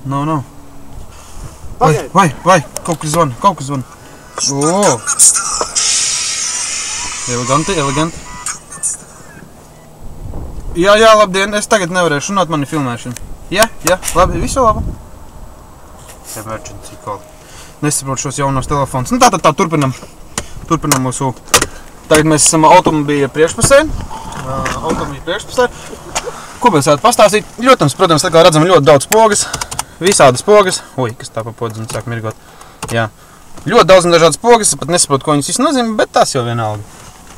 Nav. Vai, kaut kas zvana. O! Eleganti. Jā, labdien, es tagad nevarēšu runāt, man ir filmēšana. Jā, labi, visu labu. Emergency call. Nesaprotu šos jaunos telefonus. Nu tā turpinam mūsu. Tagad mēs esam automobīļa priekšpusē. Ko mēs varētu pastāstīt? Protams, tā kā redzam ļoti daudz spogas. Visādas spogas. Ui, kas tā pa podzinu sāk mirgot. Jā. Ļoti daudz un dažādas spogas. Es pat nesaprotu, ko viņas visu nozīmē, bet tas jau vienalga.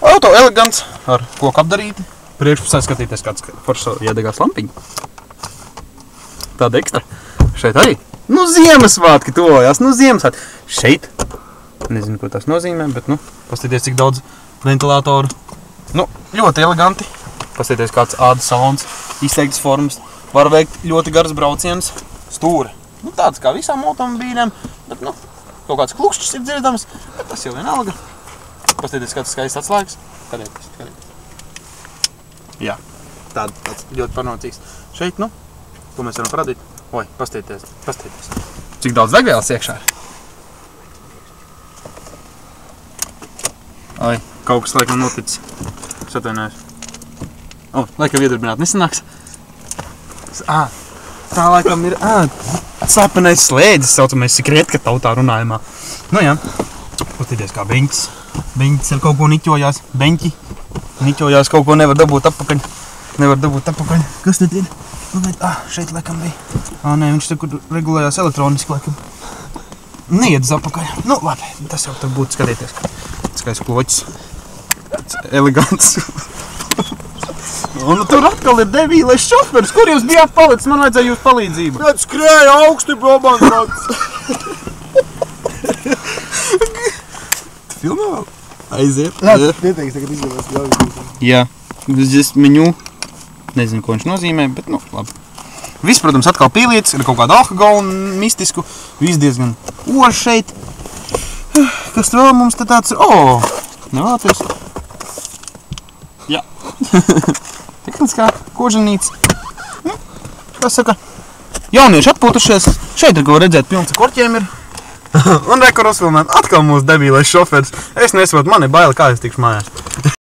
Auto elegants ar koku apdarīti. Priekšpusē skatīties kāds foršs iedegās lampiņa. Tāda ekstra. Šeit arī. Nu, Ziemassvētki tuvojās. Šeit. Nezinu, ko tas nozīmē, bet, paskatīties, cik daudz ventilātoru. Ļoti eleganti. Paskatīties, kāds ādas salons. Izteiktas formas. Var veikt ļoti garas braucienus. Stūri. Tāds kā visām automobīļiem, bet, kaut kāds klukšķis ir dzirdams, bet tas jau vienalga. Paskatīties, kāds skaists atslēgas. Kadēties. Jā, tāds ļoti panocīgs. Šeit, ko mēs varam parādīt? Oi, paskatīties. Cik daudz degvielas iekšā ir? Oi, kaut kas laikam noticis. Es atvainojos. Laikam iedarbināt nesanāks. Tā laikam ir slepenais slēdzis, saucamais sekretka tautā runājumā. Jā, paskatīties kā beņķis. Beņķis ar kaut ko niķojās. Niķojās, kaut ko nevar dabūt atpakaļ. Kas tad ir? Šeit laikam bija. Nē, viņš tur regulējās elektroniski laikam. Neiedz atpakaļ. Labi, tas jau tur būtu skatīties. Skaists kloķis. Elegants. Un tur atkal ir devīlais šoferis. Kur jūs bijāt palicis? Man vajadzēja jūs palīdzību. Tad skrēja augsti probāns. Tu filmē vēl? Aiziet. Pieteiks, tagad izvēlēs. Jā. Just menu. Nezinu, ko viņš nozīmē, bet labi. Viss, protams, atkal pīlīts. Ir kaut kāda alkohola mistisku. Viss diezgan oži šeit. Kas vēl mums te tāds ir? Nevēlaties? Jā. Tehniskā kožanīca. Kas saka? Jaunieši atpūtušies. Šeit ir ko redzēt, pilns ar korķiem ir. Un rekuros filmēt. Atkal mūsu debīlais šoferis. Es nesaprotu, man ir baila, kā es tikšu mājās.